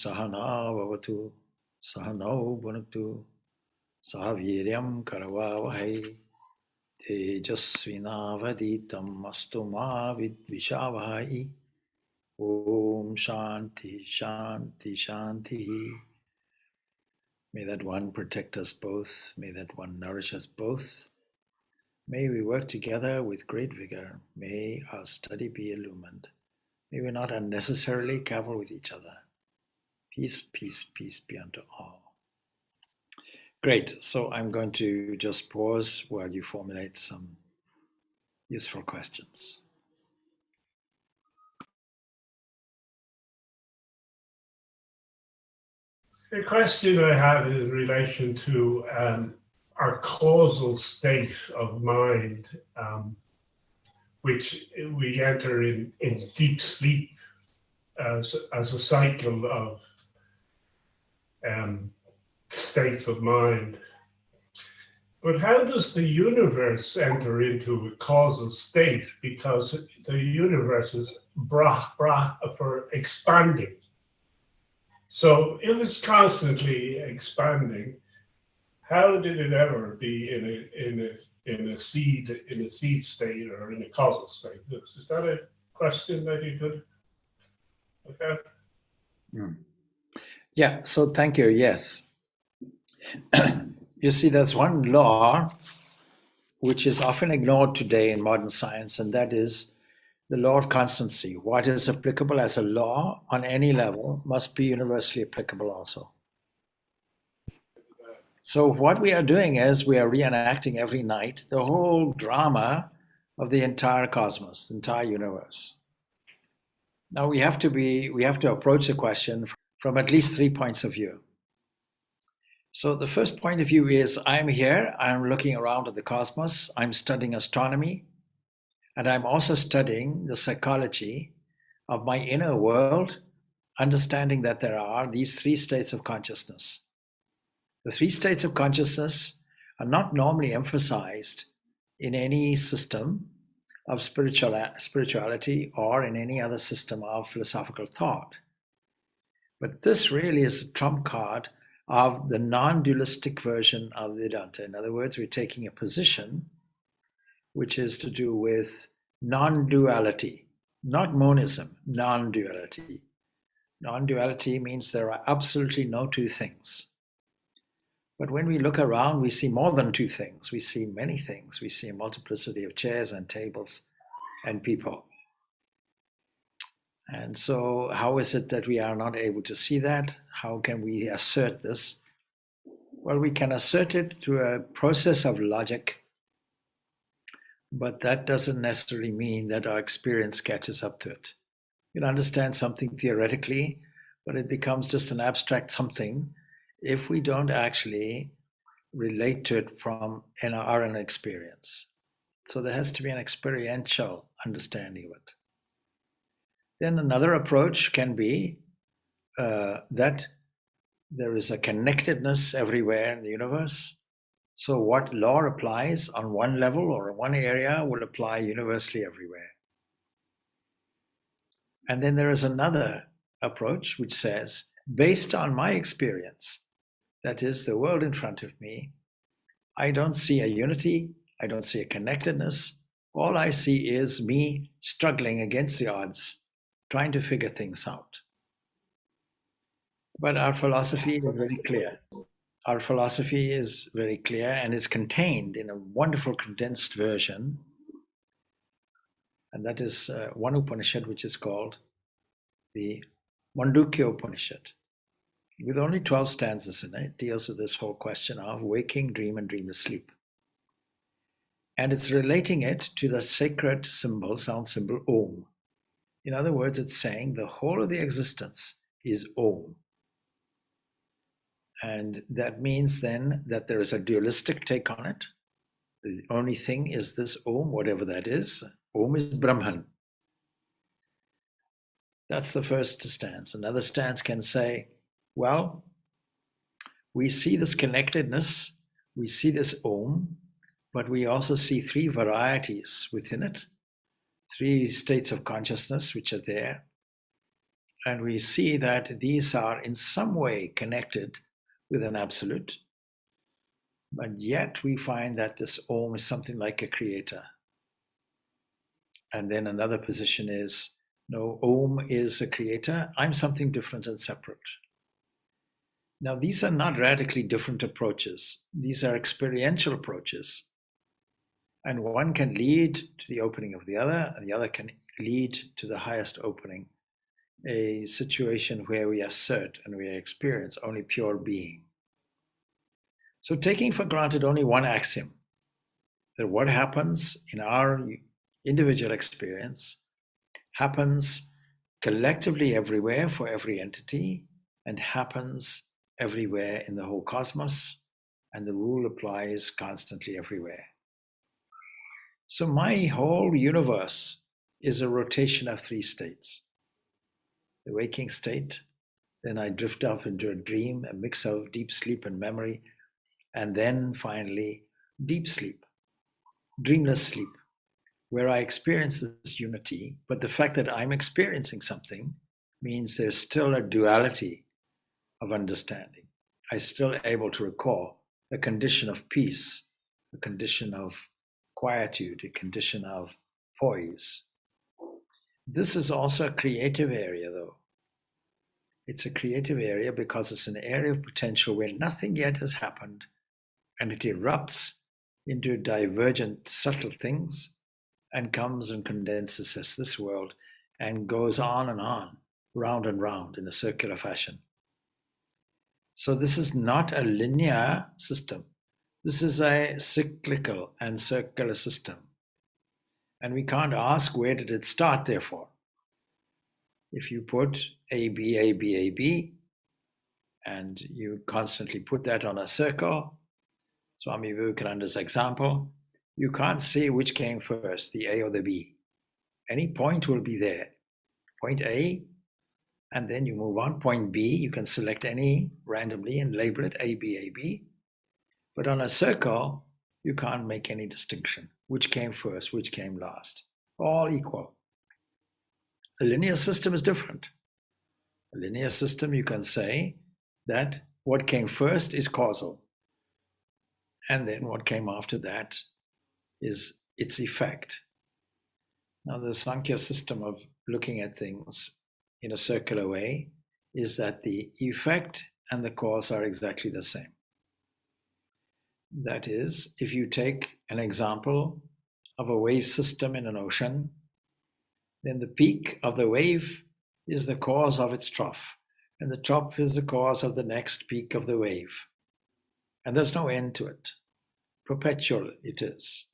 Sahana Vavatu Sahano Bhunaktu Sahaviryam Karavavahai Tejasvinavaditam Astuma Vidvishavahai. Om Shanti Shanti Shanti. May that one protect us both. May that one nourish us both. May we work together with great vigor. May our study be illumined. May we not unnecessarily cavil with each other. Peace, peace, peace be unto all. Great. So I'm going to just pause while you formulate some useful questions. The question I have is in relation to our causal state of mind, which we enter in deep sleep as a cycle of states of mind. But how does the universe enter into a causal state? Because the universe is for expanding. So if it's constantly expanding, how did it ever be in a seed state or in a causal state? Is that a question that you could look at? Yeah, so thank you. Yes. You see, there's one law which is often ignored today in modern science, and that is the law of constancy. What is applicable as a law on any level must be universally applicable also. So what we are doing is we are reenacting every night the whole drama of the entire cosmos, entire universe. Now we have to approach the question from at least 3 points of view. So the first point of view is I'm here, I'm looking around at the cosmos, I'm studying astronomy, and I'm also studying the psychology of my inner world, understanding that there are these 3 states of consciousness. The 3 states of consciousness are not normally emphasized in any system of spirituality or in any other system of philosophical thought. But this really is the trump card of the non-dualistic version of Vedanta. In other words, we're taking a position which is to do with non-duality, not monism, non-duality. Non-duality means there are absolutely no 2 things. But when we look around, we see more than 2 things. We see many things. We see a multiplicity of chairs and tables and people. And so how is it that we are not able to see that? How can we assert this? Well, we can assert it through a process of logic, but that doesn't necessarily mean that our experience catches up to it. You can understand something theoretically, but it becomes just an abstract something if we don't actually relate to it from our own experience. So there has to be an experiential understanding of it. Then another approach can be that there is a connectedness everywhere in the universe. So what law applies on one level or one area will apply universally everywhere. And then there is another approach which says, based on my experience, that is the world in front of me, I don't see a unity, I don't see a connectedness. All I see is me struggling against the odds, trying to figure things out. But our philosophy is very clear. Our philosophy is very clear and is contained in a wonderful condensed version. And that is one Upanishad which is called the Mandukya Upanishad. With only 12 stanzas in it, deals with this whole question of waking, dream, and dreamless sleep. And it's relating it to the sacred symbol, sound symbol, Om. In other words, it's saying the whole of the existence is Om. And that means then that there is a dualistic take on it. The only thing is this Om, whatever that is. Om is Brahman. That's the first stance. Another stance can say, well, we see this connectedness, we see this Om, but we also see 3 varieties within it, 3 states of consciousness which are there. And we see that these are in some way connected with an absolute, but yet we find that this Om is something like a creator. And then another position is, no, Om is a creator, I'm something different and separate. Now, these are not radically different approaches. These are experiential approaches. And one can lead to the opening of the other, and the other can lead to the highest opening, a situation where we assert and we experience only pure being. So taking for granted only one axiom, that what happens in our individual experience happens collectively everywhere for every entity and happens everywhere in the whole cosmos, and the rule applies constantly everywhere. So my whole universe is a rotation of three states. The waking state, then I drift off into a dream, a mix of deep sleep and memory, and then finally deep sleep, dreamless sleep, where I experience this unity, but the fact that I'm experiencing something means there's still a duality of understanding. I'm still able to recall a condition of peace, a condition of quietude, a condition of poise. This is also a creative area, though. It's a creative area because it's an area of potential where nothing yet has happened, and it erupts into divergent, subtle things and comes and condenses as this world and goes on and on, round and round in a circular fashion. So this is not a linear system. This is a cyclical and circular system. And we can't ask where did it start, therefore. If you put A, B, A, B, A, B, and you constantly put that on a circle, Swami Vivekananda's example, you can't see which came first, the A or the B. Any point will be there. Point A, and then you move on. Point B, you can select any randomly and label it A, B, A, B. But on a circle, you can't make any distinction. Which came first, which came last. All equal. A linear system is different. A linear system, you can say that what came first is causal. And then what came after that is its effect. Now, the Sankhya system of looking at things in a circular way is that the effect and the cause are exactly the same. That is, if you take an example of a wave system in an ocean, then the peak of the wave is the cause of its trough, and the trough is the cause of the next peak of the wave. And there's no end to it. Perpetual it is.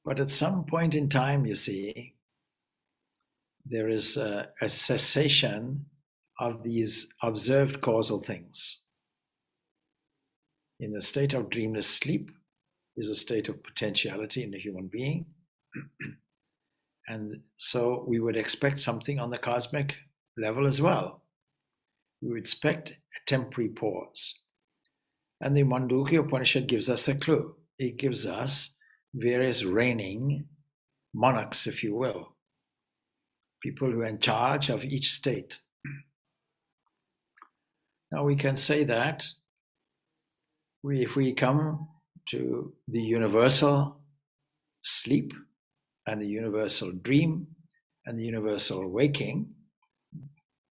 But at some point in time, you see, there is a cessation of these observed causal things. In the state of dreamless sleep is a state of potentiality in the human being. And so we would expect something on the cosmic level as well. We would expect a temporary pause. And the Mandukya Upanishad gives us a clue. It gives us various reigning monarchs, if you will, people who are in charge of each state. Now we can say that if we come to the universal sleep and the universal dream and the universal waking,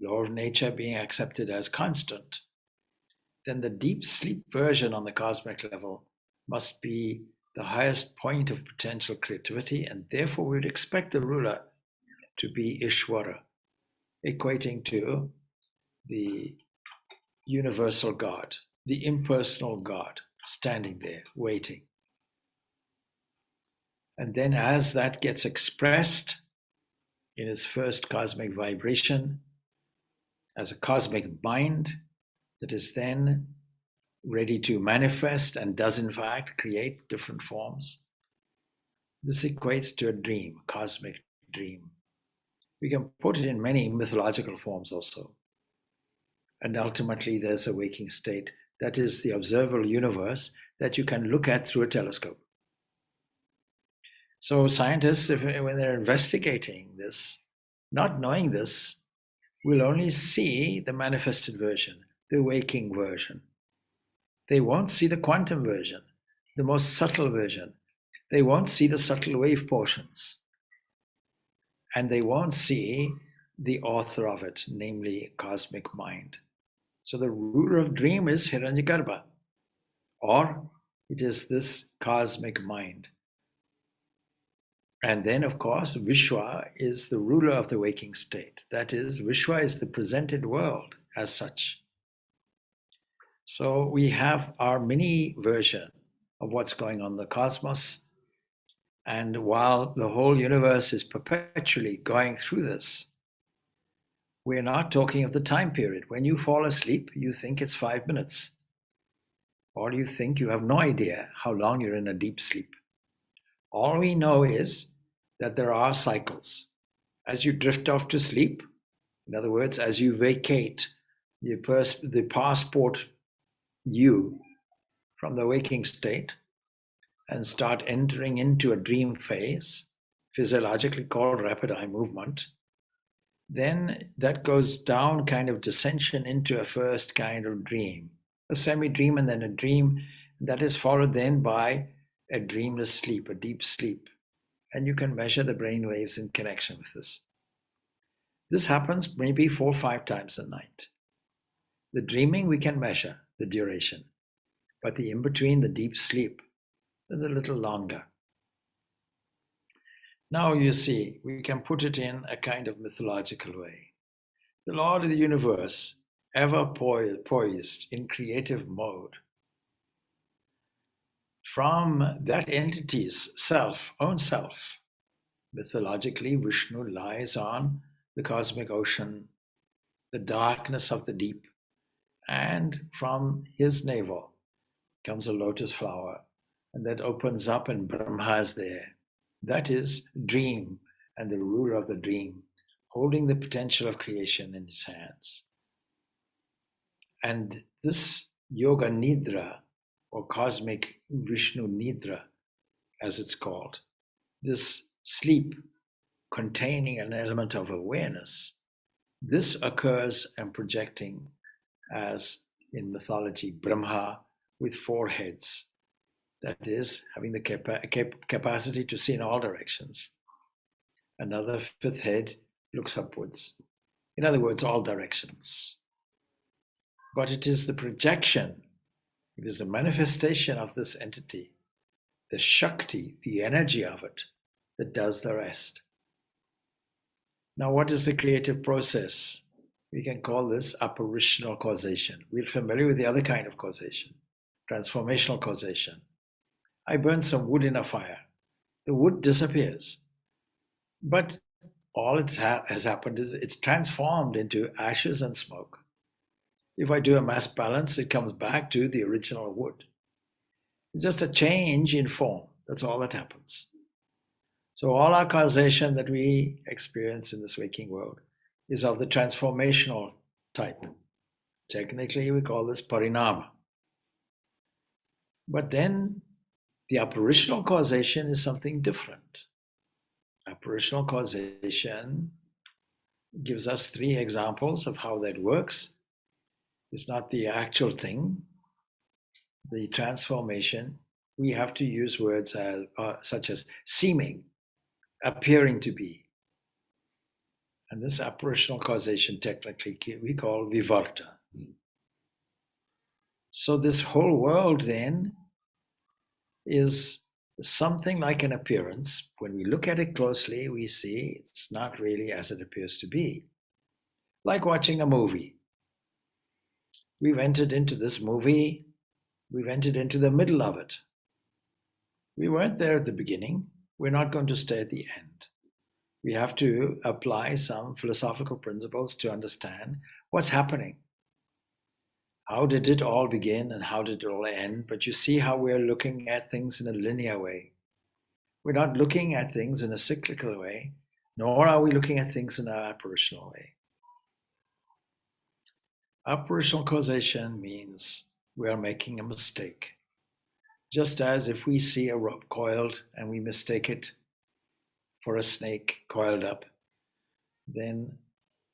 law of nature being accepted as constant, then the deep sleep version on the cosmic level must be the highest point of potential creativity, and therefore we would expect the ruler to be Ishvara, equating to the universal God, the impersonal God, standing there, waiting. And then as that gets expressed in its first cosmic vibration, as a cosmic mind that is then ready to manifest and does in fact create different forms, this equates to a dream, a cosmic dream. We can put it in many mythological forms also. And ultimately there's a waking state that is the observable universe that you can look at through a telescope. So scientists, when they're investigating this, not knowing this, will only see the manifested version, the waking version. They won't see the quantum version, the most subtle version. They won't see the subtle wave portions. And they won't see the author of it, namely cosmic mind. So the ruler of dream is Hiranyagarbha, or it is this cosmic mind. And then, of course, Vishwa is the ruler of the waking state. That is, Vishwa is the presented world as such. So we have our mini version of what's going on in the cosmos. And while the whole universe is perpetually going through this, we're not talking of the time period. When you fall asleep, you think it's 5 minutes. Or you think you have no idea how long you're in a deep sleep. All we know is that there are cycles. As you drift off to sleep, in other words, as you vacate the passport you from the waking state and start entering into a dream phase, physiologically called rapid eye movement, then that goes down, kind of descension into a first kind of dream, a semi-dream, and then a dream that is followed then by a dreamless sleep, a deep sleep. And you can measure the brain waves in connection with this. This happens maybe 4 or 5 times a night. The dreaming we can measure the duration, but the in-between, the deep sleep, is a little longer. Now you see, we can put it in a kind of mythological way. The Lord of the universe, ever poised in creative mode, from that entity's own self, mythologically, Vishnu lies on the cosmic ocean, the darkness of the deep, and from his navel comes a lotus flower, and that opens up and Brahma is there. That is dream, and the ruler of the dream, holding the potential of creation in his hands. And this Yoga Nidra, or cosmic Vishnu Nidra, as it's called, this sleep containing an element of awareness, this occurs and projecting as in mythology Brahma with 4 heads, that is, having the capacity to see in all directions. Another 5th head looks upwards. In other words, all directions. But it is the projection, it is the manifestation of this entity, the Shakti, the energy of it, that does the rest. Now, what is the creative process? We can call this apparitional causation. We're familiar with the other kind of causation, transformational causation. I burn some wood in a fire. The wood disappears. But all it has happened is it's transformed into ashes and smoke. If I do a mass balance, it comes back to the original wood. It's just a change in form. That's all that happens. So all our causation that we experience in this waking world is of the transformational type. Technically, we call this parinama. But then the apparitional causation is something different. Apparitional causation gives us 3 examples of how that works. It's not the actual thing. The transformation, we have to use words such as seeming, appearing to be. And this apparitional causation technically we call vivarta. So this whole world then is something like an appearance. When we look at it closely, we see it's not really as it appears to be. Like watching a movie. We've entered into this movie, we've entered into the middle of it. We weren't there at the beginning, we're not going to stay at the end. We have to apply some philosophical principles to understand what's happening. How did it all begin and how did it all end? But you see how we're looking at things in a linear way. We're not looking at things in a cyclical way, nor are we looking at things in an apparitional way. Apparitional causation means we are making a mistake. Just as if we see a rope coiled and we mistake it for a snake coiled up, then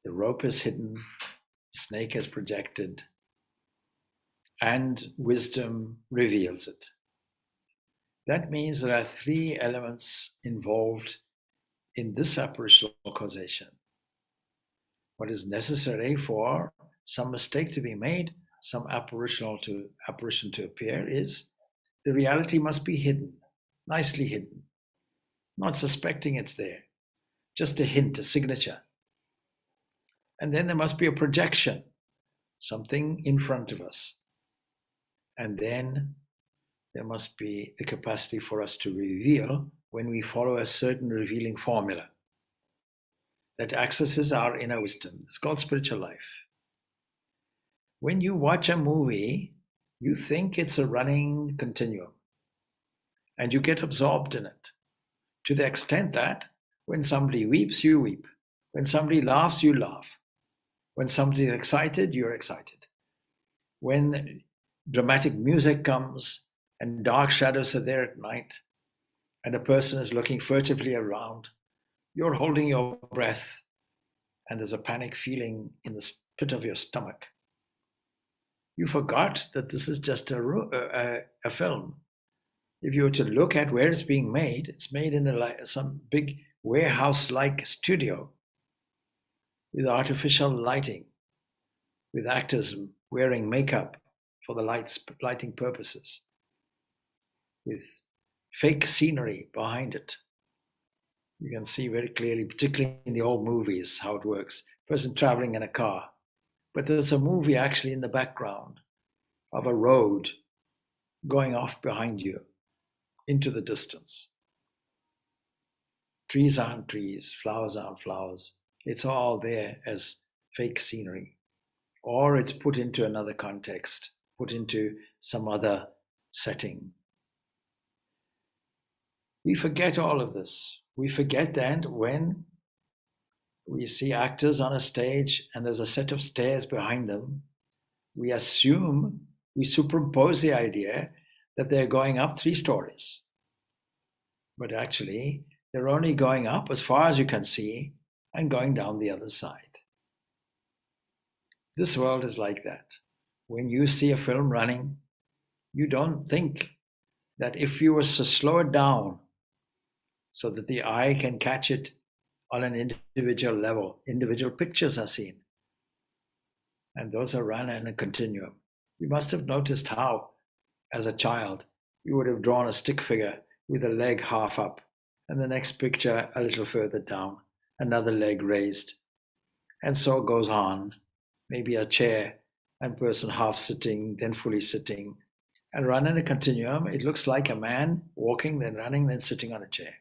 The rope is hidden, the snake is projected, and wisdom reveals it. That means there are three elements involved in this apparitional causation. What is necessary for some mistake to be made, some apparition to appear, is the reality must be hidden, nicely hidden, not suspecting it's there, just a hint, a signature. And then there must be a projection, something in front of us. And then there must be the capacity for us to reveal when we follow a certain revealing formula that accesses our inner wisdom. It's called spiritual life. When you watch a movie, you think it's a running continuum, and you get absorbed in it to the extent that when somebody weeps, you weep. When somebody laughs, you laugh. When somebody's excited, you're excited. When dramatic music comes and dark shadows are there at night, and a person is looking furtively around, you're holding your breath, and there's a panic feeling in the pit of your stomach. You forgot that this is just a film. If you were to look at where it's being made, it's made in some big warehouse-like studio with artificial lighting, with actors wearing makeup for the lighting purposes, with fake scenery behind it. You can see very clearly, particularly in the old movies, how it works. Person traveling in a car, but there's a movie actually in the background of a road going off behind you into the distance. Trees aren't trees, flowers aren't flowers. It's all there as fake scenery. Or it's put into another context, put into some other setting. We forget all of this. We forget that when we see actors on a stage and there's a set of stairs behind them, we superimpose the idea that they're going up 3 stories. But actually, they're only going up as far as you can see and going down the other side. This world is like that. When you see a film running, you don't think that if you were to slow it down so that the eye can catch it on an individual level, individual pictures are seen. And those are run in a continuum. You must have noticed how, as a child, you would have drawn a stick figure with a leg half up, and the next picture a little further down, another leg raised. And so it goes on. Maybe a chair and person half sitting, then fully sitting, and run in a continuum. It looks like a man walking, then running, then sitting on a chair.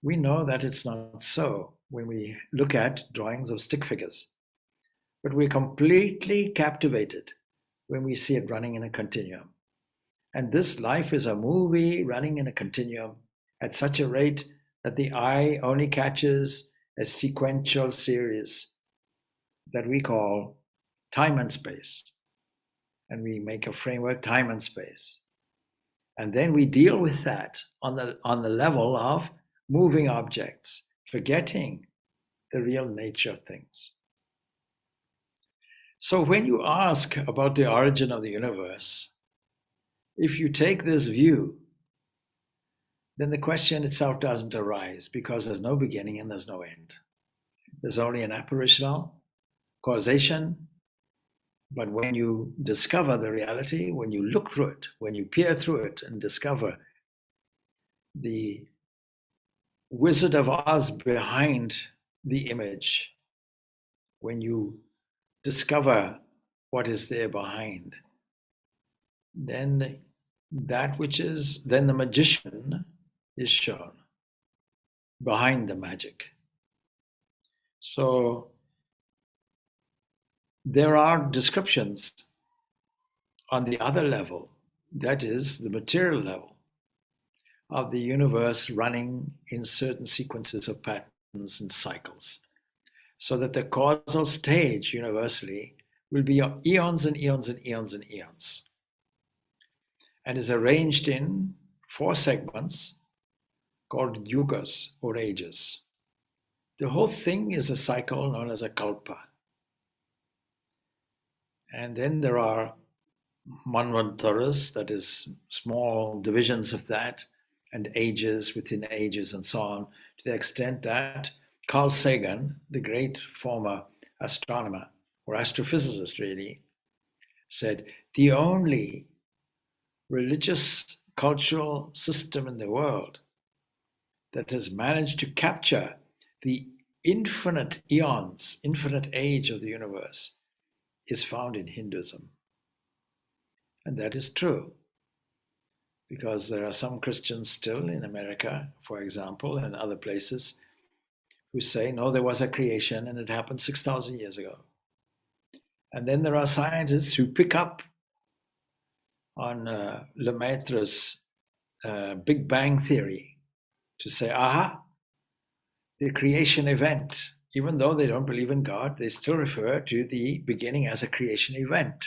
We know that it's not so when we look at drawings of stick figures, but we're completely captivated when we see it running in a continuum. And this life is a movie running in a continuum at such a rate that the eye only catches a sequential series that we call time and space. And we make a framework, time and space. And then we deal with that on the level of moving objects, forgetting the real nature of things. So when you ask about the origin of the universe, if you take this view, then the question itself doesn't arise because there's no beginning and there's no end. There's only an apparitional causation. But when you discover the reality, when you look through it, when you peer through it and discover the Wizard of Oz behind the image, when you discover what is there behind, then then the magician is shown behind the magic. So there are descriptions on the other level, that is the material level, of the universe running in certain sequences of patterns and cycles, so that the causal stage universally will be eons and eons and eons and eons, and is arranged in 4 segments called yugas or ages. The whole thing is a cycle known as a kalpa. And then there are manvantaras, that is small divisions of that, and ages within ages and so on, to the extent that Carl Sagan, the great former astronomer or astrophysicist really, said the only religious cultural system in the world that has managed to capture the infinite eons, infinite age of the universe is found in Hinduism. And that is true, because there are some Christians still in America, for example, and other places, who say, no, there was a creation and it happened 6,000 years ago. And then there are scientists who pick up on Lemaitre's Big Bang theory to say, aha, the creation event, even though they don't believe in God, they still refer to the beginning as a creation event.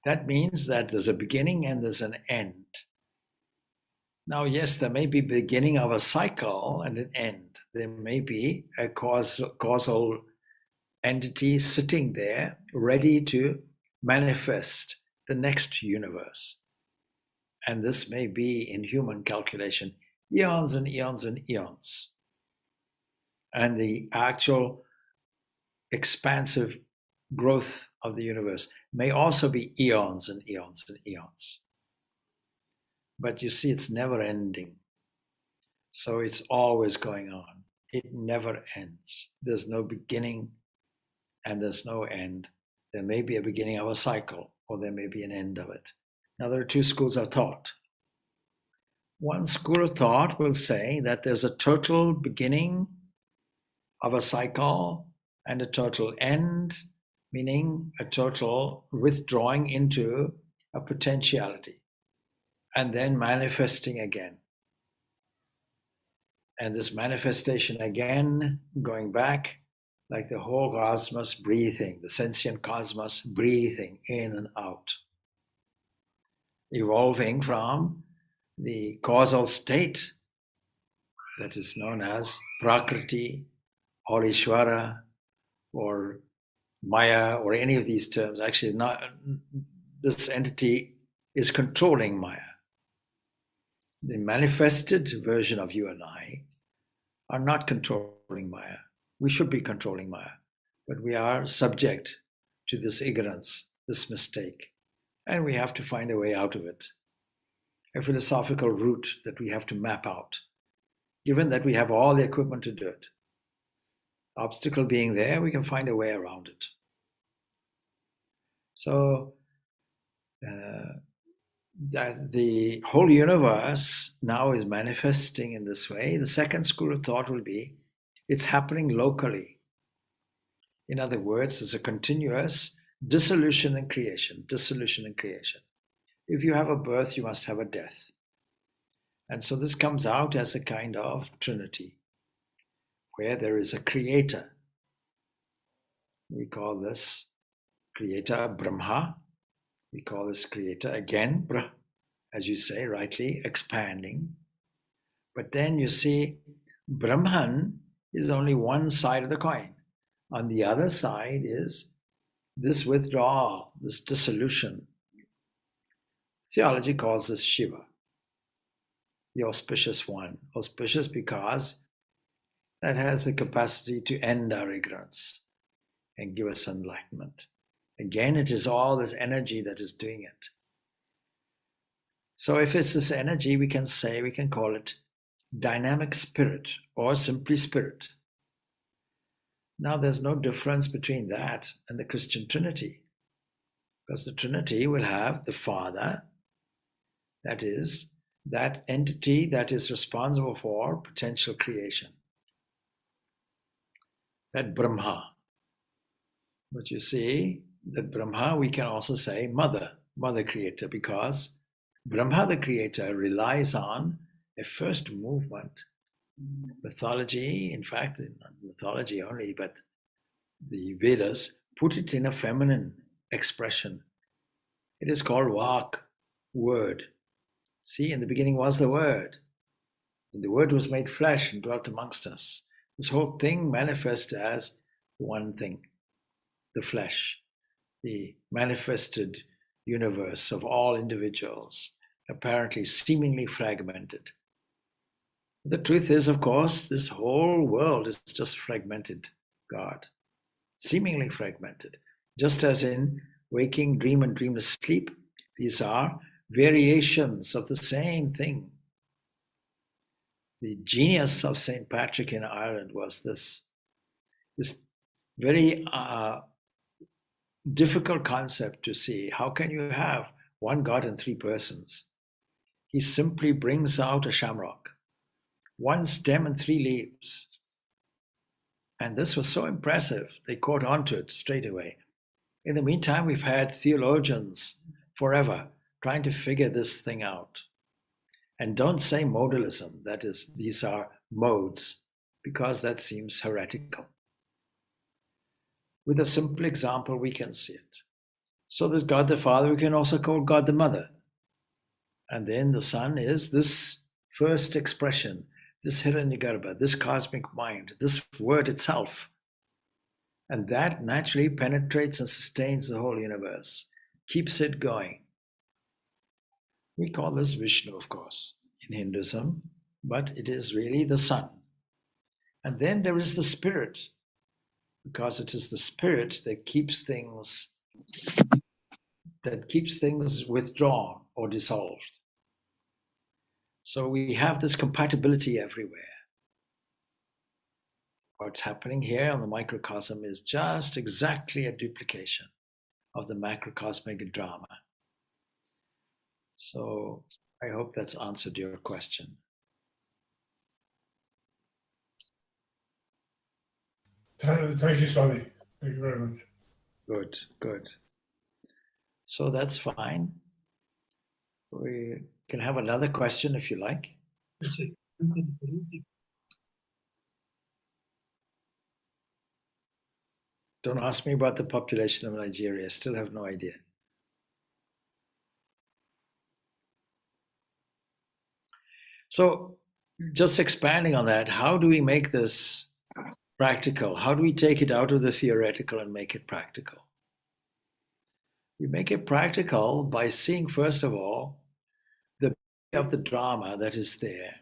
That means that there's a beginning and there's an end. Now, yes, there may be the beginning of a cycle and an end. There may be a causal entity sitting there ready to manifest the next universe. And this may be, in human calculation, eons and eons and eons. And the actual expansive growth of the universe may also be eons and eons and eons. But you see, it's never ending. So it's always going on. It never ends. There's no beginning and there's no end. There may be a beginning of a cycle, or there may be an end of it. Now, there are two schools of thought. One school of thought will say that there's a total beginning of a cycle and a total end, meaning a total withdrawing into a potentiality and then manifesting again. And this manifestation again, going back, like the whole cosmos breathing, the sentient cosmos breathing in and out, evolving from the causal state that is known as Prakriti or Ishvara or Maya or any of these terms. Actually, not this entity is controlling Maya. The manifested version of you and I are not controlling Maya. We should be controlling Maya, but we are subject to this ignorance, this mistake, and we have to find a way out of it. A philosophical route that we have to map out, given that we have all the equipment to do it. Obstacle being there, we can find a way around it. So that the whole universe now is manifesting in this way. The second school of thought will be it's happening locally. In other words, there's a continuous dissolution and creation, dissolution and creation. If you have a birth, you must have a death. And so this comes out as a kind of trinity, where there is a creator. We call this creator Brahma. We call this creator again, as you say, rightly, expanding. But then you see, Brahman is only one side of the coin. On the other side is this withdrawal, this dissolution. Theology calls this Shiva, the auspicious one. Auspicious because that has the capacity to end our ignorance and give us enlightenment. Again, it is all this energy that is doing it. So if it's this energy, we can call it dynamic spirit or simply spirit. Now, there's no difference between that and the Christian Trinity, because the Trinity will have the Father, that is, that entity that is responsible for potential creation, that Brahma. But you see, that Brahma, we can also say mother creator, because Brahma the creator relies on a first movement. Mythology, in fact, not mythology only, but the Vedas put it in a feminine expression. It is called Vak, word. See, in the beginning was the Word. And the Word was made flesh and dwelt amongst us. This whole thing manifests as one thing, the flesh, the manifested universe of all individuals, apparently seemingly fragmented. The truth is, of course, this whole world is just fragmented God, seemingly fragmented. Just as in waking, dream, and dreamless sleep, these are variations of the same thing. The genius of St. Patrick in Ireland was this very difficult concept to see. How can you have one God in three persons? He simply brings out a shamrock, one stem and three leaves. And this was so impressive, they caught on to it straight away. In the meantime, we've had theologians forever trying to figure this thing out. And don't say modalism, that is, these are modes, because that seems heretical. With a simple example, we can see it. So there's God the Father, we can also call God the Mother. And then the Son is this first expression, this Hiranyagarbha, this cosmic mind, this word itself. And that naturally penetrates and sustains the whole universe, keeps it going. We call this Vishnu, of course, in Hinduism, but it is really the Sun. And then there is the Spirit, because it is the Spirit that keeps things withdrawn or dissolved. So we have this compatibility everywhere. What's happening here on the microcosm is just exactly a duplication of the macrocosmic drama. So I hope that's answered your question. Thank you, Swami. Thank you very much. Good, good. So that's fine. We can have another question if you like. Don't ask me about the population of Nigeria. I still have no idea. So just expanding on that, how do we make this practical? How do we take it out of the theoretical and make it practical? We make it practical by seeing, first of all, the beauty of the drama that is there.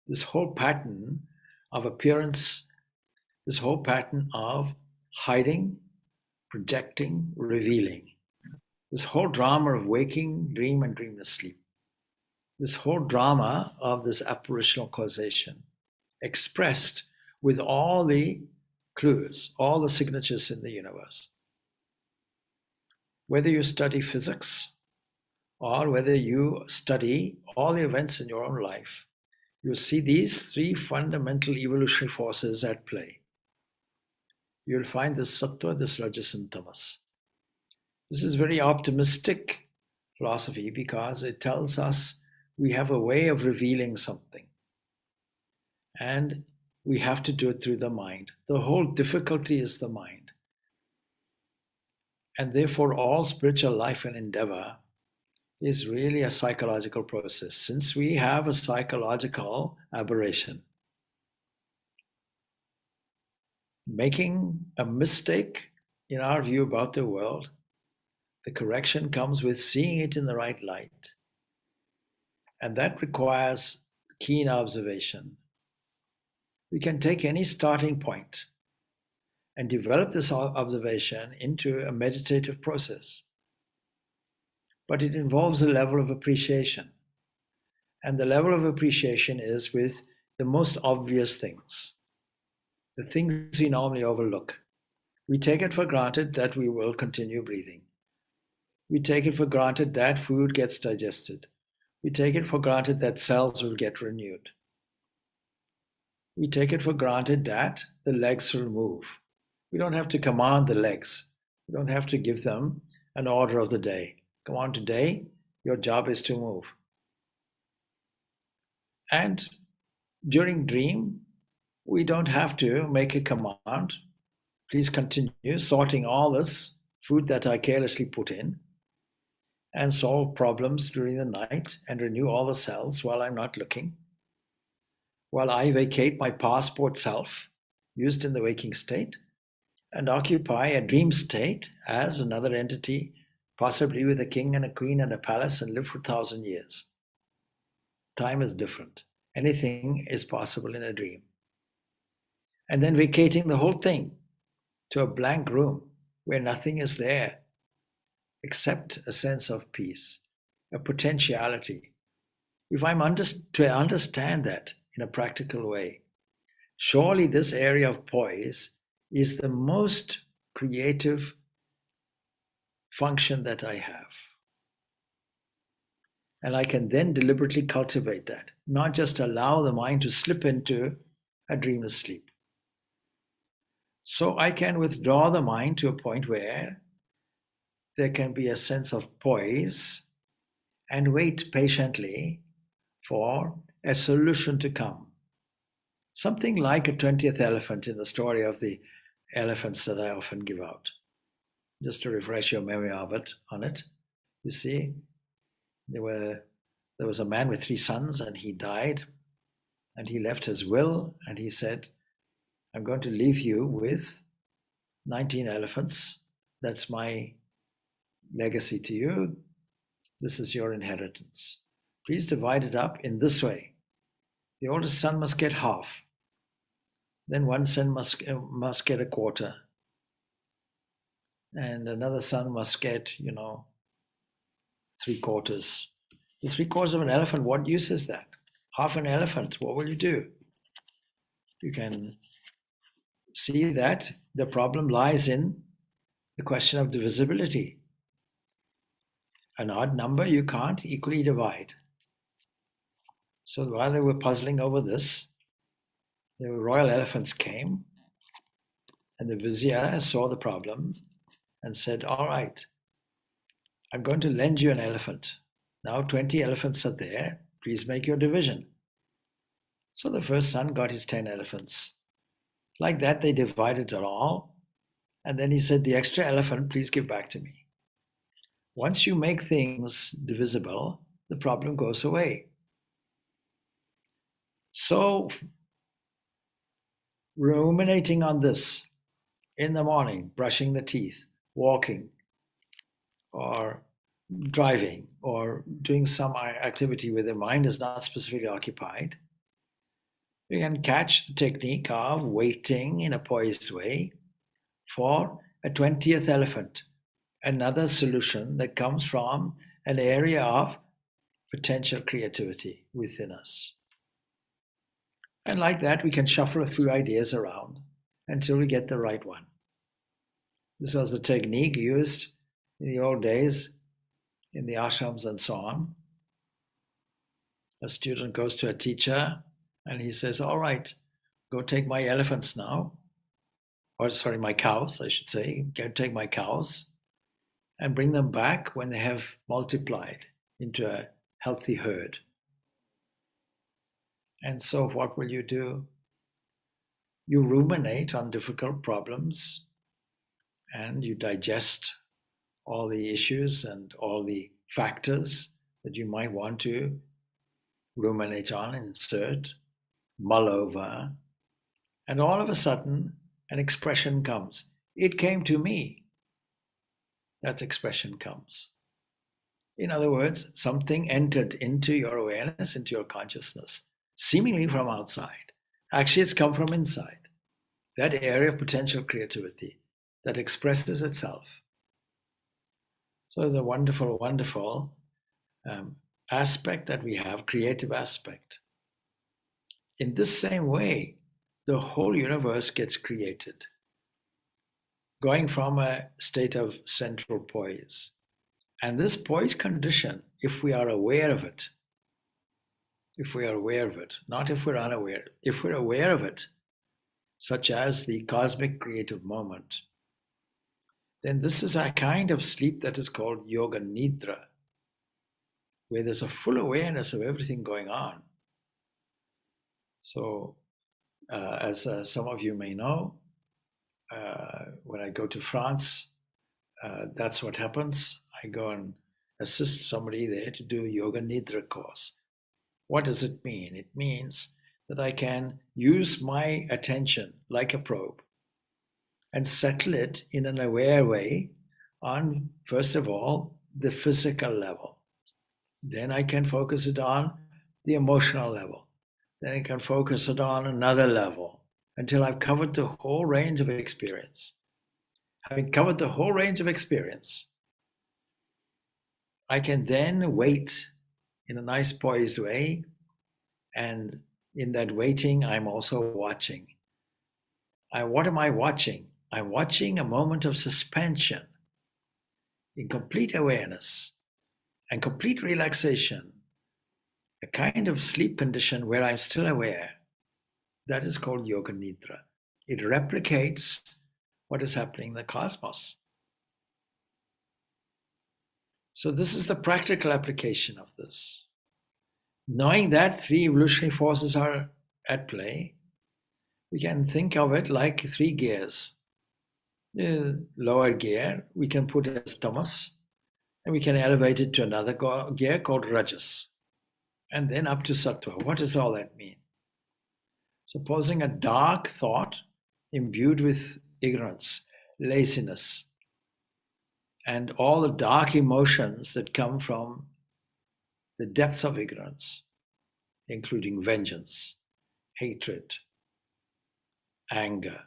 This whole pattern of appearance, this whole pattern of hiding, projecting, revealing. This whole drama of waking, dream, and dreamless sleep. This whole drama of this apparitional causation, expressed with all the clues, all the signatures in the universe. Whether you study physics or whether you study all the events in your own life, you'll see these three fundamental evolutionary forces at play. You'll find this sattva, this rajas, and tamas. This is very optimistic philosophy because it tells us we have a way of revealing something. And we have to do it through the mind. The whole difficulty is the mind. And therefore, all spiritual life and endeavor is really a psychological process, since we have a psychological aberration. Making a mistake in our view about the world, the correction comes with seeing it in the right light. And that requires keen observation. We can take any starting point and develop this observation into a meditative process. But it involves a level of appreciation. And the level of appreciation is with the most obvious things, the things we normally overlook. We take it for granted that we will continue breathing. We take it for granted that food gets digested. We take it for granted that cells will get renewed. We take it for granted that the legs will move. We don't have to command the legs. We don't have to give them an order of the day. Come on, today, your job is to move. And during dream, we don't have to make a command. Please continue sorting all this food that I carelessly put in and solve problems during the night and renew all the cells while I'm not looking, while I vacate my passport self used in the waking state, and occupy a dream state as another entity, possibly with a king and a queen and a palace, and live for 1,000 years. Time is different. Anything is possible in a dream. And then vacating the whole thing to a blank room where nothing is there except a sense of peace, a potentiality. If I'm to understand that in a practical way, surely this area of poise is the most creative function that I have. And I can then deliberately cultivate that, not just allow the mind to slip into a dreamless sleep. So I can withdraw the mind to a point where there can be a sense of poise and wait patiently for a solution to come. Something like a 20th elephant in the story of the elephants that I often give out. Just to refresh your memory on it, you see, there was a man with 3 sons and he died, and he left his will and he said, I'm going to leave you with 19 elephants. That's my legacy to you. This is your inheritance. Please divide it up in this way. The oldest son must get half. Then one son must get a quarter. And another son must get, 3/4. The 3/4 of an elephant, what use is that? Half an elephant, what will you do? You can see that the problem lies in the question of divisibility. An odd number you can't equally divide. So while they were puzzling over this, the royal elephants came, and the vizier saw the problem and said, all right, I'm going to lend you an elephant. Now 20 elephants are there. Please make your division. So the first son got his 10 elephants. Like that, they divided it all. And then he said, the extra elephant, please give back to me. Once you make things divisible, the problem goes away. So ruminating on this in the morning, brushing the teeth, walking, or driving, or doing some activity where the mind is not specifically occupied, you can catch the technique of waiting in a poised way for a 20th elephant, another solution that comes from an area of potential creativity within us. And like that, we can shuffle a few ideas around until we get the right one. This was a technique used in the old days in the ashrams and so on. A student goes to a teacher and he says, all right, go take my elephants now. Or sorry, my cows, I should say. Go take my cows and bring them back when they have multiplied into a healthy herd. And so what will you do? You ruminate on difficult problems and you digest all the issues and all the factors that you might want to ruminate on, insert, mull over, and all of a sudden an expression comes. It came to me. That expression comes. In other words, something entered into your awareness, into your consciousness, seemingly from outside. Actually, it's come from inside. That area of potential creativity that expresses itself. So it's a wonderful, wonderful aspect that we have, creative aspect. In this same way, the whole universe gets created, going from a state of central poise. And this poise condition, if we are aware of it, not if we're unaware, if we're aware of it, such as the cosmic creative moment, then this is a kind of sleep that is called yoga nidra, where there's a full awareness of everything going on. So, as some of you may know, when I go to France, that's what happens. I go and assist somebody there to do a yoga nidra course. What does it mean? It means that I can use my attention like a probe and settle it in an aware way on, first of all, the physical level. Then I can focus it on the emotional level. Then I can focus it on another level until I've covered the whole range of experience. Having covered the whole range of experience, I can then wait in a nice poised way. And in that waiting, I'm also watching. What am I watching? I'm watching a moment of suspension in complete awareness and complete relaxation, a kind of sleep condition where I'm still aware. That is called Yoga Nidra. It replicates what is happening in the cosmos. So this is the practical application of this. Knowing that three evolutionary forces are at play, we can think of it like three gears. The lower gear we can put as tamas, and we can elevate it to another gear called rajas, and then up to sattva. What does all that mean? Supposing a dark thought imbued with ignorance, laziness, and all the dark emotions that come from the depths of ignorance, including vengeance, hatred, anger,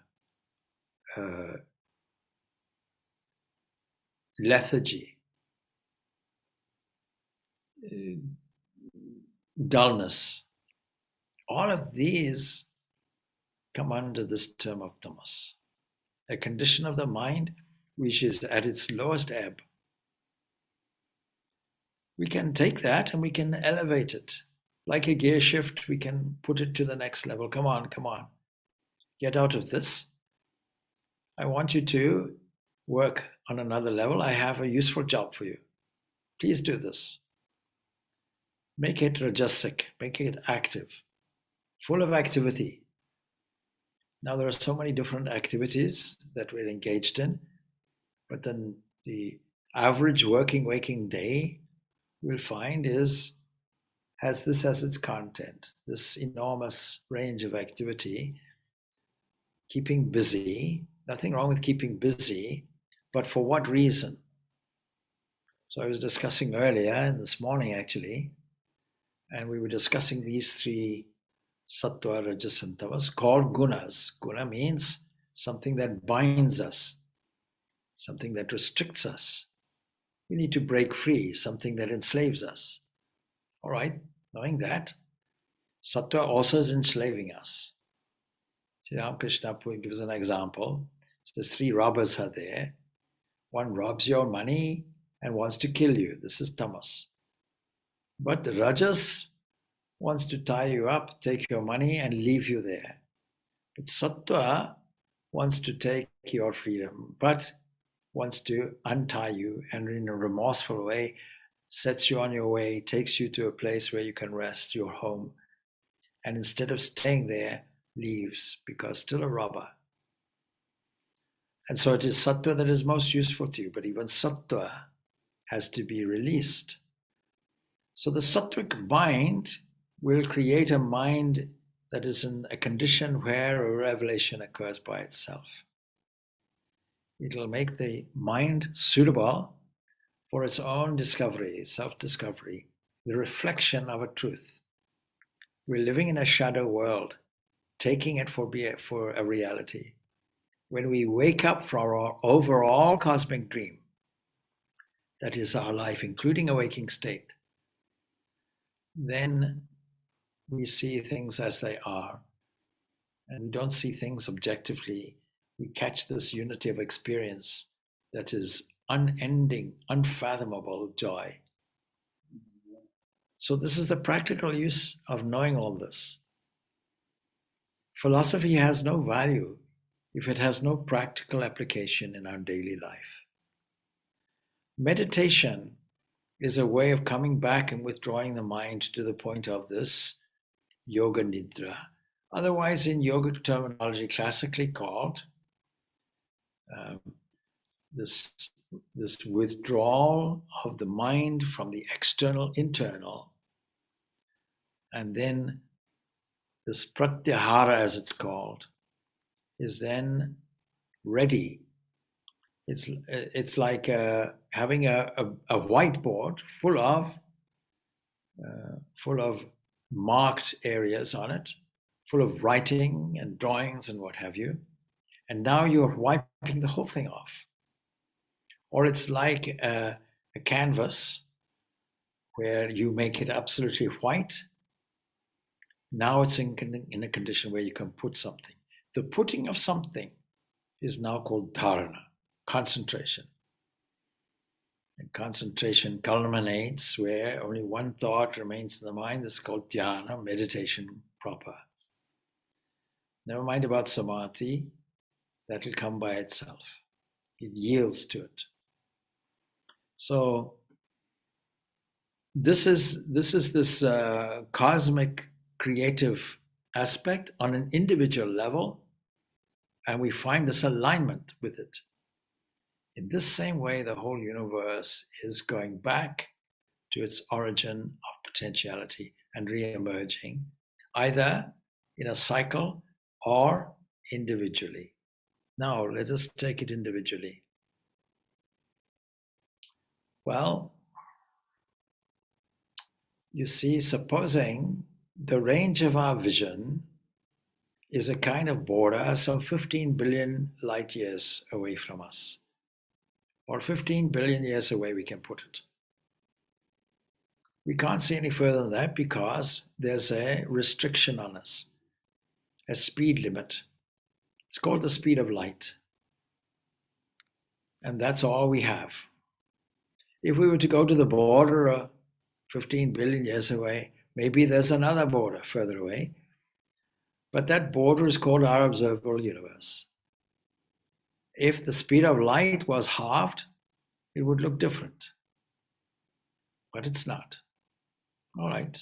lethargy, dullness. All of these come under this term of tamas, a condition of the mind which is at its lowest ebb. We can take that and we can elevate it. Like a gear shift, we can put it to the next level. Come on, come on. Get out of this. I want you to work on another level. I have a useful job for you. Please do this. Make it rajasic, make it active, full of activity. Now there are so many different activities that we're engaged in, but then the average waking day we'll find has this as its content, this enormous range of activity, keeping busy. Nothing wrong with keeping busy, but for what reason? So I was discussing earlier, and this morning actually, and we were discussing these three sattva, rajas, and tamas called gunas. Guna means something that binds us, something that restricts us. We need to break free, something that enslaves us. All right, knowing that, sattva also is enslaving us. Sri Ramakrishna gives an example. Says three robbers are there. One robs your money and wants to kill you. This is tamas. But the rajas wants to tie you up, take your money, and leave you there. But sattva wants to take your freedom, but wants to untie you, and in a remorseful way sets you on your way, takes you to a place where you can rest, your home, and instead of staying there, leaves because still a robber. And so it is sattva that is most useful to you, but even sattva has to be released. So the sattvic mind will create a mind that is in a condition where a revelation occurs by itself. It will make the mind suitable for its own discovery, self-discovery, the reflection of a truth. We're living in a shadow world, taking it for a reality. When we wake up from our overall cosmic dream, that is our life, including a waking state, then we see things as they are, and we don't see things objectively. We catch this unity of experience that is unending, unfathomable joy. So this is the practical use of knowing all this. Philosophy has no value if it has no practical application in our daily life. Meditation is a way of coming back and withdrawing the mind to the point of this yoga nidra, otherwise in yogic terminology classically called this withdrawal of the mind from the external internal, and then this pratyahara, as it's called, is then ready. It's like having a whiteboard full of marked areas on it, full of writing and drawings and what have you. And now you're wiping the whole thing off. Or it's like a canvas where you make it absolutely white. Now it's in a condition where you can put something. The putting of something is now called dharana, concentration. And concentration culminates where only one thought remains in the mind. This is called dhyana, meditation proper. Never mind about samadhi, that will come by itself. It yields to it. So this is this cosmic creative aspect on an individual level, and we find this alignment with it. In this same way, the whole universe is going back to its origin of potentiality and re-emerging, either in a cycle or individually. Now, let us take it individually. Well, you see, supposing the range of our vision is a kind of border some 15 billion light years away from us, or 15 billion years away, we can put it. We can't see any further than that because there's a restriction on us, a speed limit. It's called the speed of light. And that's all we have. If we were to go to the border 15 billion years away, maybe there's another border further away. But that border is called our observable universe. If the speed of light was halved, it would look different. But it's not. All right.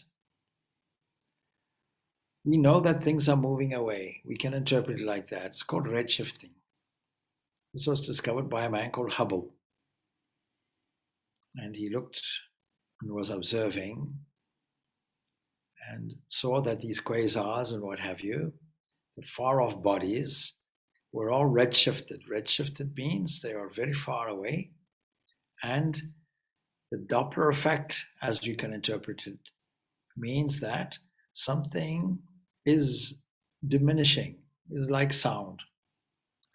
We know that things are moving away. We can interpret it like that. It's called redshifting. This was discovered by a man called Hubble. And he looked and was observing and saw that these quasars and what have you, the far off bodies, were all redshifted. Redshifted means they are very far away. And the Doppler effect, as you can interpret it, means that something is diminishing. It's like sound.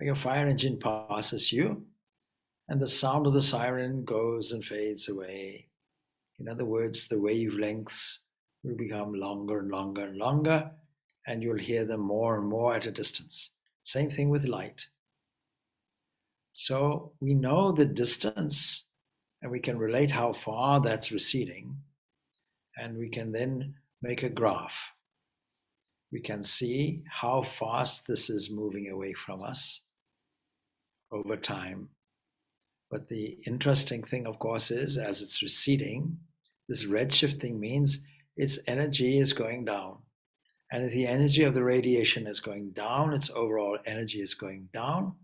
Like a fire engine passes you, and the sound of the siren goes and fades away. In other words, the wavelengths will become longer and longer and longer, and you'll hear them more and more at a distance. Same thing with light. So we know the distance, and we can relate how far that's receding, and we can then make a graph. We can see how fast this is moving away from us over time. But the interesting thing, of course, is as it's receding, this redshifting means its energy is going down. And if the energy of the radiation is going down, its overall energy is going down.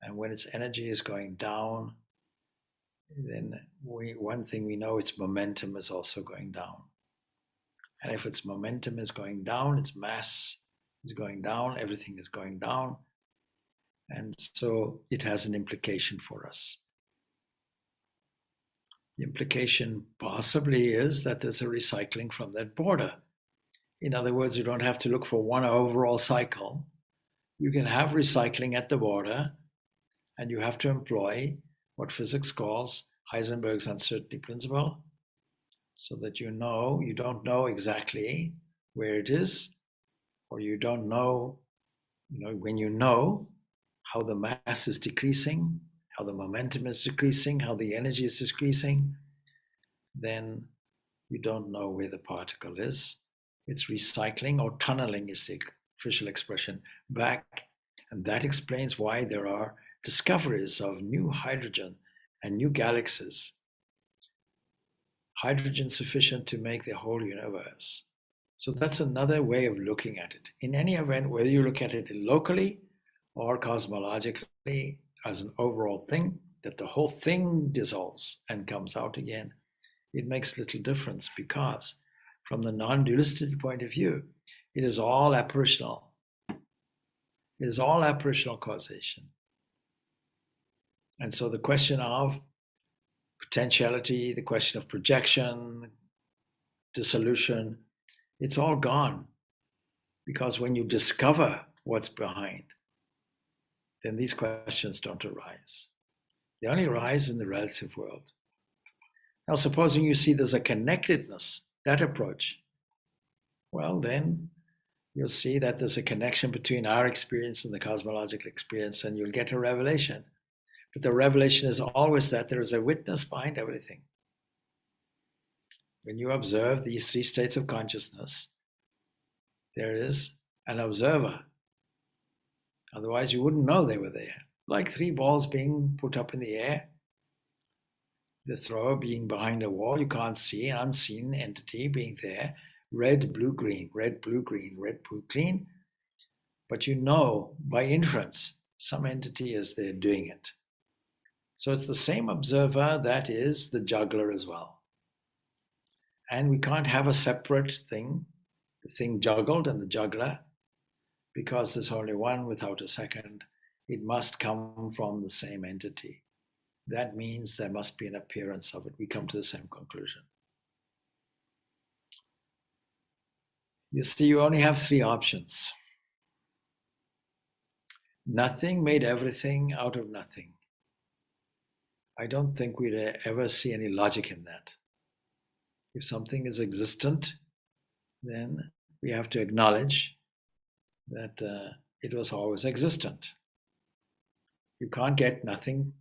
And when its energy is going down, then one thing we know, its momentum is also going down. And if its momentum is going down, its mass is going down, everything is going down. And so it has an implication for us. The implication possibly is that there's a recycling from that border. In other words, you don't have to look for one overall cycle. You can have recycling at the border, and you have to employ what physics calls Heisenberg's uncertainty principle, so that you don't know exactly where it is, or you don't know, when you know how the mass is decreasing, how the momentum is decreasing, how the energy is decreasing, then you don't know where the particle is. It's recycling, or tunneling is the official expression, back. And that explains why there are discoveries of new hydrogen and new galaxies. Hydrogen sufficient to make the whole universe. So that's another way of looking at it. In any event, whether you look at it locally or cosmologically as an overall thing, that the whole thing dissolves and comes out again, it makes little difference, because from the non-dualistic point of view, It is all apparitional. It is all apparitional causation. And so the question of potentiality, the question of projection, dissolution, it's all gone. Because when you discover what's behind, then these questions don't arise. They only arise in the relative world. Now, supposing you see there's a connectedness, that approach, well, then you'll see that there's a connection between our experience and the cosmological experience, and you'll get a revelation. But the revelation is always that there is a witness behind everything. When you observe these three states of consciousness, there is an observer. Otherwise, you wouldn't know they were there. Like three balls being put up in the air, the thrower being behind a wall, you can't see an unseen entity being there. Red, blue, green, red, blue, green, red, blue, green. But you know by inference, some entity is there doing it. So it's the same observer that is the juggler as well. And we can't have a separate thing, the thing juggled and the juggler, because there's only one without a second. It must come from the same entity. That means there must be an appearance of it. We come to the same conclusion. You see, you only have three options. Nothing made everything out of nothing. I don't think we'd ever see any logic in that. If something is existent, then we have to acknowledge that it was always existent. You can't get nothing.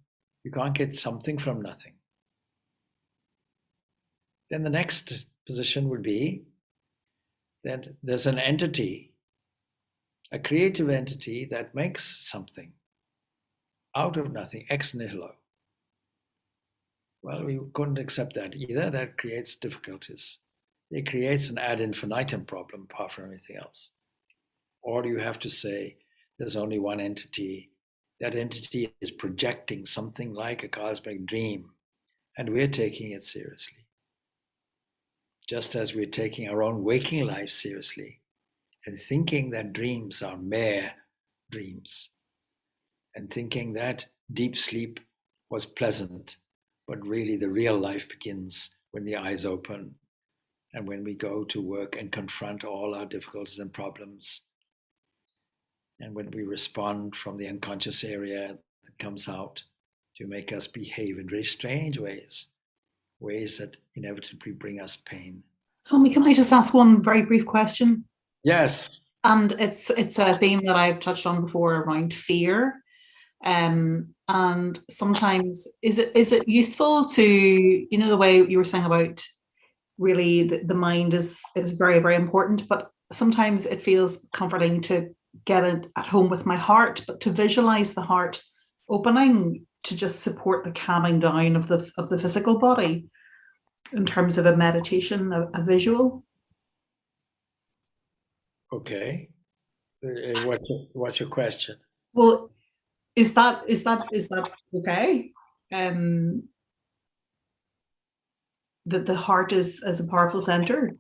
You can't get something from nothing. Then the next position would be that there's an entity, a creative entity that makes something out of nothing, ex nihilo. Well, we couldn't accept that either. That creates difficulties. It creates an ad infinitum problem apart from anything else. Or you have to say there's only one entity. That entity is projecting something like a cosmic dream, and we're taking it seriously. Just as we're taking our own waking life seriously and thinking that dreams are mere dreams, and thinking that deep sleep was pleasant, but really the real life begins when the eyes open and when we go to work and confront all our difficulties and problems, and when we respond from the unconscious area that comes out to make us behave in very strange ways, ways that inevitably bring us pain. Swami, can I just ask one very brief question? Yes. And it's a theme that I've touched on before around fear. And sometimes is it useful to, you know, the way you were saying about really the mind is very, very important, but sometimes it feels comforting to get it at home with my heart, but to visualize the heart opening to just support the calming down of the physical body in terms of a meditation, a visual. Okay. What's your question? Well, is that okay? That the heart is a powerful center.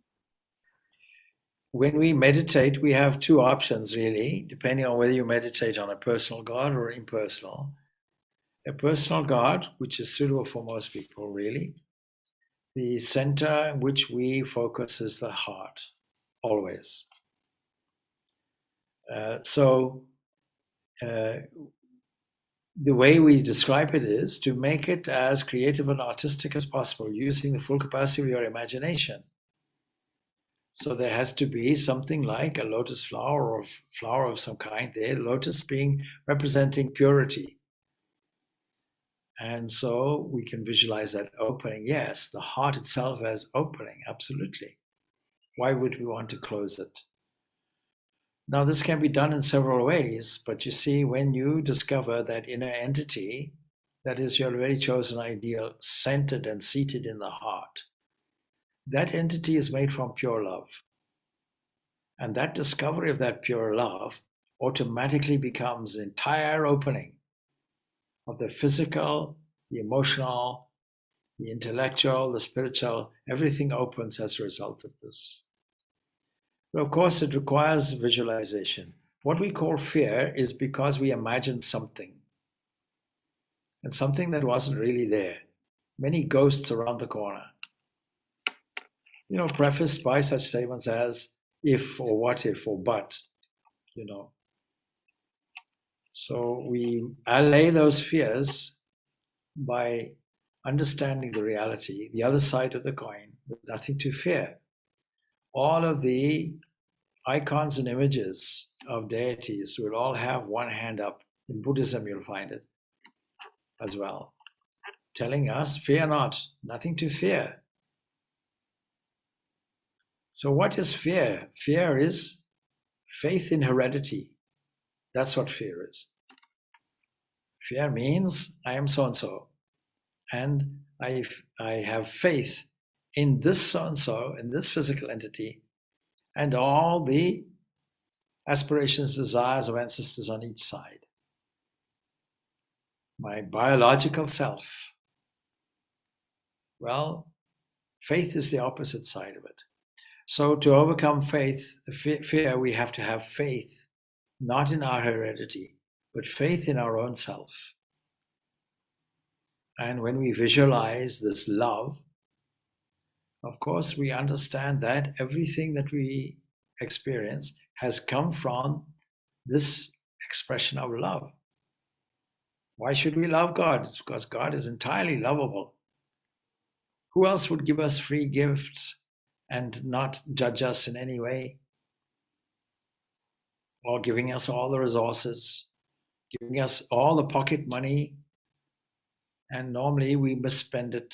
When we meditate, we have two options really, depending on whether you meditate on a personal God or impersonal. A personal God, which is suitable for most people really, the center in which we focus is the heart, always. The way we describe it is to make it as creative and artistic as possible, using the full capacity of your imagination. So there has to be something like a lotus flower or flower of some kind there, lotus being representing purity. And so we can visualize that opening. Yes, the heart itself as opening, absolutely. Why would we want to close it? Now, this can be done in several ways, but you see, when you discover that inner entity, that is your very chosen ideal, centered and seated in the heart, that entity is made from pure love. And that discovery of that pure love automatically becomes an entire opening of the physical, the emotional, the intellectual, the spiritual. Everything opens as a result of this. But of course, it requires visualization. What we call fear is because we imagine something, and something that wasn't really there. Many ghosts around the corner. Prefaced by such statements as if or what if or but, So we allay those fears by understanding the reality, the other side of the coin. There's nothing to fear. All of the icons and images of deities will all have one hand up. In Buddhism, you'll find it as well, telling us, fear not, nothing to fear. So what is fear? Fear is faith in heredity. That's what fear is. Fear means I am so-and-so, and I have faith in this so-and-so, in this physical entity, and all the aspirations, desires of ancestors on each side. My biological self. Well, faith is the opposite side of it. So to overcome fear, we have to have faith, not in our heredity, but faith in our own self. And when we visualize this love, of course, we understand that everything that we experience has come from this expression of love. Why should we love God? It's because God is entirely lovable. Who else would give us free gifts and not judge us in any way? Or giving us all the resources, giving us all the pocket money, and normally we misspend it,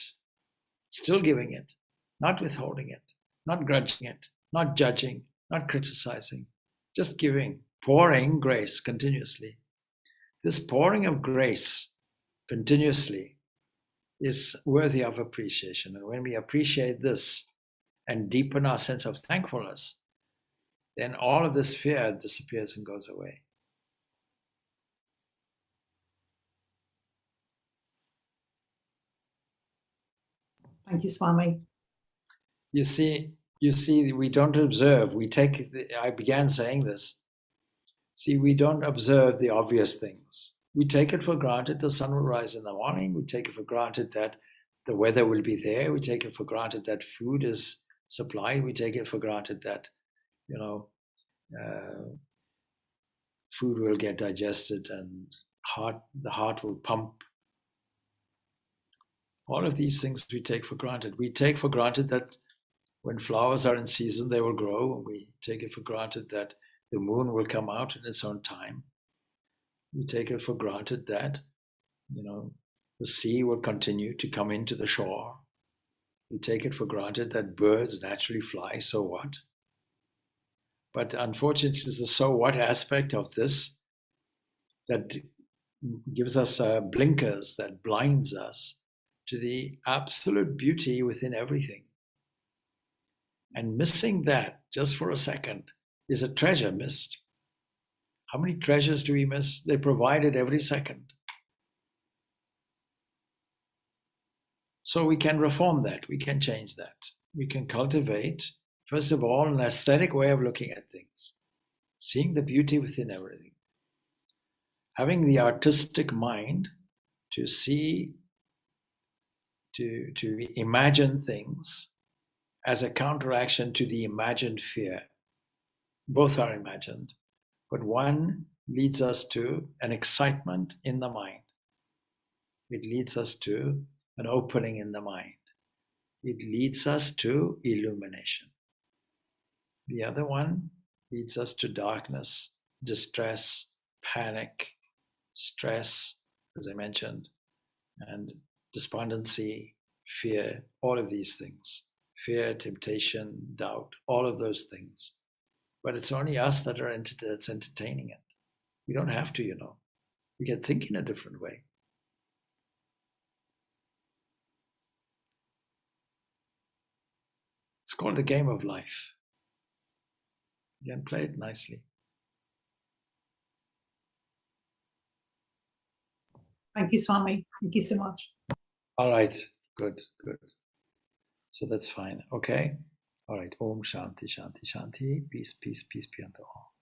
still giving it, not withholding it, not grudging it, not judging, not criticizing, just giving, pouring grace continuously. This pouring of grace continuously is worthy of appreciation. And when we appreciate this and deepen our sense of thankfulness, then all of this fear disappears and goes away. Thank you, Swami. You see, we don't observe. I began saying this. See, we don't observe the obvious things. We take it for granted the sun will rise in the morning. We take it for granted that the weather will be there. We take it for granted that food is supplied. We take it for granted that, food will get digested and the heart will pump. All of these things we take for granted. We take for granted that when flowers are in season, they will grow. We take it for granted that the moon will come out in its own time. We take it for granted that, the sea will continue to come into the shore. We take it for granted that birds naturally fly, so what? But unfortunately, it's the so what aspect of this that gives us blinkers, that blinds us to the absolute beauty within everything. And missing that just for a second is a treasure missed. How many treasures do we miss? They provide it every second. So we can reform that. We can change that. We can cultivate, first of all, an aesthetic way of looking at things, seeing the beauty within everything. Having the artistic mind to see, to imagine things as a counteraction to the imagined fear. Both are imagined, but one leads us to an excitement in the mind. It leads us to an opening in the mind. It leads us to illumination. The other one leads us to darkness, distress, panic, stress, as I mentioned, and despondency, fear, all of these things. Fear, temptation, doubt, all of those things. But it's only us that's entertaining it. We don't have to, We can think in a different way. It's called the game of life. You can play it nicely. Thank you, Swami. Thank you so much. All right, good. So that's fine. Okay. All right. Om Shanti, Shanti, Shanti. Peace, peace, peace be unto all.